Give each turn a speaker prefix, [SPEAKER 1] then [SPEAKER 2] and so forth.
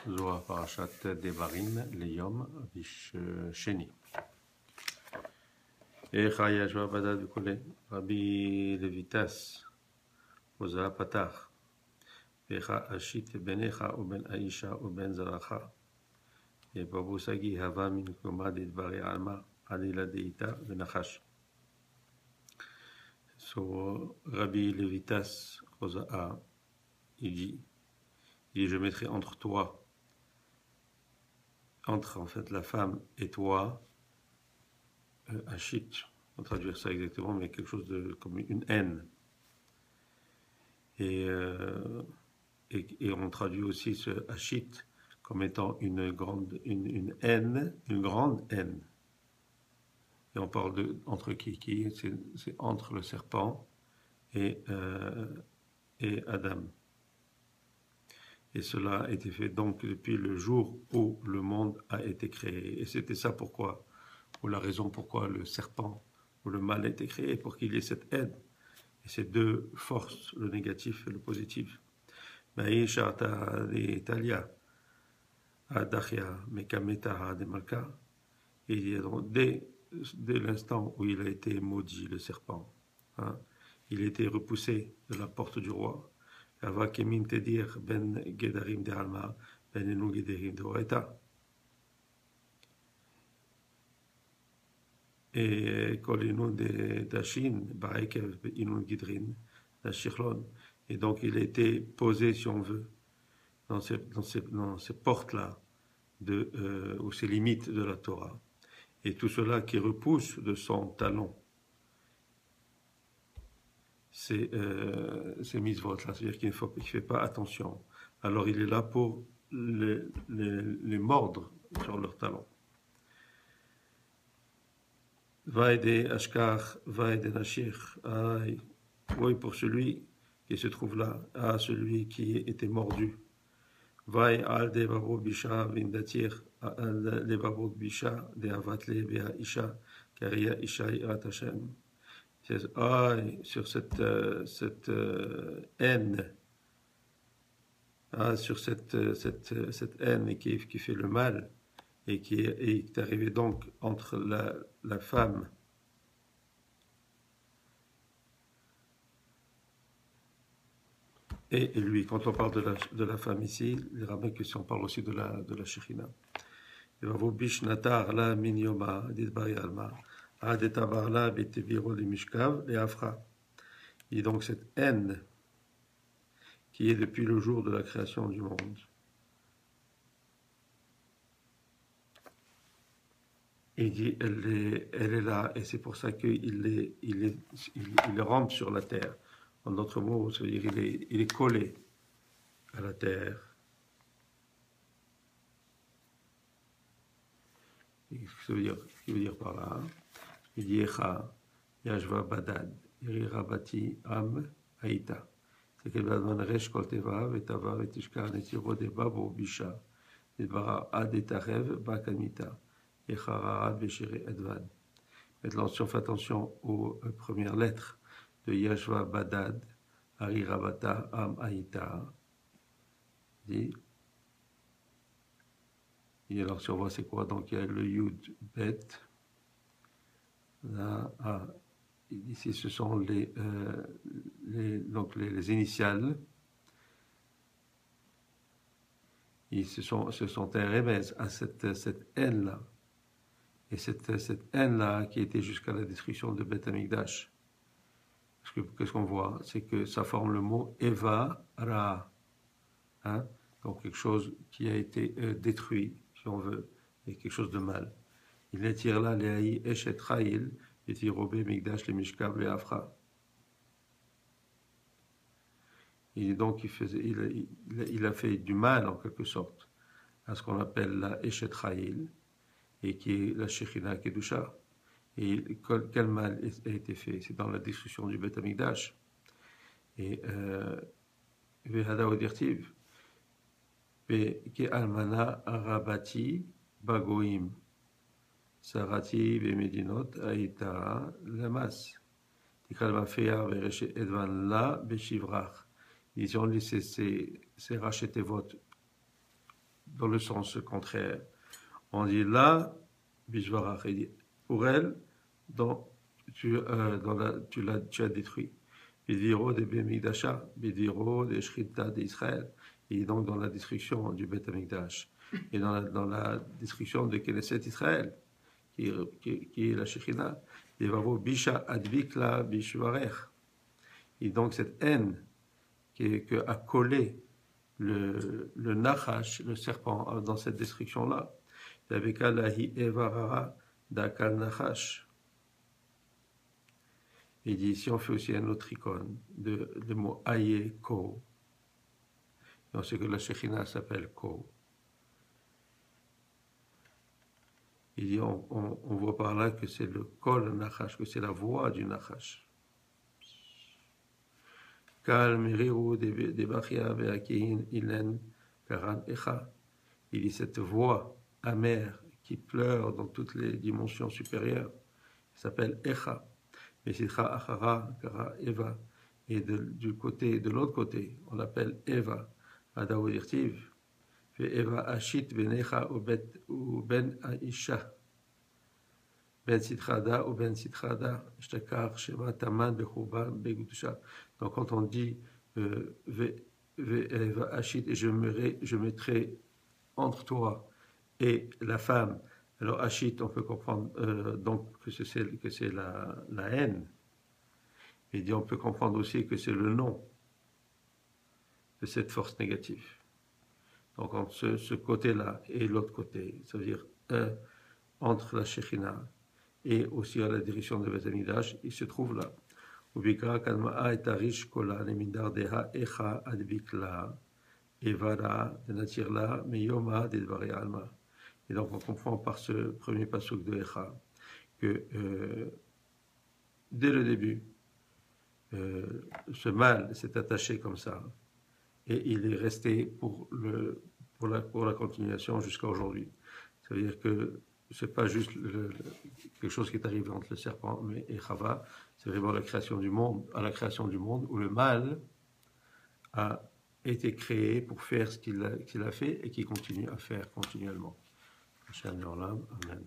[SPEAKER 1] Zohar Parashat Devarim, Leyom, Sheni. Echa Yashva Badad Kule, Rabbi Levitas, Oza Patach, Echa Ashit Benecha Uben Aisha Uben Zaracha, et Babu Sagi Hava Min Koma Didvari Alma, Adila Deita Benachash. So Rabbi Levitas, Oza il dit, je mettrai entre toi, entre en fait la femme et toi, Ashit, on va traduire ça exactement, mais quelque chose de comme une haine. Et on traduit aussi ce Ashit comme étant une haine, une grande haine. Et on parle de entre qui c'est entre le serpent et Adam. Et cela a été fait donc depuis le jour où le monde a été créé. Et c'était ça pourquoi, ou la raison pourquoi le serpent ou le mal a été créé, pour qu'il y ait cette haine. Et ces deux forces, le négatif et le positif. Maïsha d'Italia, Adachia, Mekameta de Malka. Et dès l'instant où il a été maudit, le serpent, hein, il a été repoussé de la porte du roi. Ava kemin tedir ben gedarim de alma, ben enu gedarim de oreta. Et kolinu de dashin, baekev inun gidrin, dashichlon. Et donc il a été posé, si on veut, dans ces portes-là, ou ces limites de la Torah. Et tout cela qui repousse de son talon, ces mitzvot-là, c'est-à-dire qu'il ne fait pas attention. Alors il est là pour les mordre sur leur talon. Vaïde Ashkar, Vaïde Nashir, oui, pour celui qui se trouve là, celui qui était mordu. Vaï al devavo bisha vindatir, al devavo bisha de avatle bea isha, karia isha irat Hashem. Sur cette haine, sur cette haine qui fait le mal et qui est arrivée donc entre la femme et lui. Quand on parle de la femme ici, les rabbins que si on parle aussi de la Shekhinah. Bishnata la minyoma d'idbari alma. Et donc cette haine qui est depuis le jour de la création du monde. Il dit, elle est là, et c'est pour ça qu'il rampe sur la terre. En d'autres mots, c'est-à-dire il est collé à la terre. Qu'est-ce qu'il veut dire par là? Il dit Echa, Yashva Badad, Irirabati Am Aïta. C'est qu'elle va donner Resh Kolteva, Vetava, Vetishka, Netiro de Babo Bisha, Vedvara Ad Etarev, Bakamita, Echara Beshire Edvad. Maintenant, si on fait attention aux premières lettres de Yashva Badad, Arirabata Am Aïta, dit. Et alors, si on voit c'est quoi, donc il y a le Yud Bet. Là, ici, ce sont les initiales. Et ce sont un remède à cette haine-là. Et cette haine-là qui était jusqu'à la destruction de Beth Amikdash. Parce que qu'est-ce qu'on voit? C'est que ça forme le mot Eva Ra. Hein? Donc quelque chose qui a été détruit, si on veut, et quelque chose de mal. Il attire là les haïs Eshet Chayil, et Tirobé, Migdash, les Mishkav, les Afra. Et donc il a fait du mal en quelque sorte à ce qu'on appelle la Eshet Chayil, et qui est la Shekhinah Kedusha. Et quel mal a été fait? C'est dans la destruction du Beth Amikdash. Et Vehada Odirtiv, Ke Almana Arabati Bagoim. Sarati Bemedinot Aïta Lamas. Tikal Mafea Vereche Edvan La Beshivrach. Ils ont laissé ces rachetevot dans le sens contraire. On dit là, Bishvarach, pour elle, tu as détruit. Bidviro de Bemigdasha, Bidviro de Shrita d'Israël. Et donc dans la destruction du Beth Amikdash. Et dans la destruction de Knesset Israël, qui est la Shekhinah. Et Vavo Bisha Advikla Bishvarech. Et donc cette haine qui a collé le Nachash, le serpent, dans cette destruction-là. Avec Allahi Evarara Dakal Nachash. Il dit ici, on fait aussi un autre icône de mot Aye Ko. Et on sait que la Shekhinah s'appelle Ko. Il dit, on voit par là que c'est le Kol Nachash, que c'est la voix du Nachash. Kal Meriru de Bachia Beakein Ilen Karan Echa. Il dit cette voix amère qui pleure dans toutes les dimensions supérieures. Il s'appelle Echa. Mais Sitra Achara, Kara Eva. Et de l'autre côté, on l'appelle Eva, Adaou Dirtiv. Fait Eva Ashit Benecha ou Ben Aisha. Ben Sitrada ou Ben Sitrada. Shtakar Shema Taman Bechouba Begudusha. Donc quand on dit Eva Ashit, et je mettrai entre toi et la femme. Alors, Ashit, on peut comprendre donc que c'est la haine. Mais on peut comprendre aussi que c'est le nom de cette force négative. Donc, entre ce côté-là et l'autre côté, ça veut dire entre la Shekhinah et aussi à la direction de Beth Amikdash, il se trouve là. Ubikra kalma'a et arish kola nemindar deha echa adbikla evara denatirla meyoma dedvari alma. Et donc on comprend par ce premier pasuk de Echa que dès le début, ce mal s'est attaché comme ça et il est resté pour la continuation jusqu'à aujourd'hui. Ça veut dire que ce n'est pas juste quelque chose qui est arrivé entre le serpent et Chava, c'est vraiment la création du monde, où le mal a été créé pour faire ce qu'il a fait et qu'il continue à faire continuellement. Amen. Amen.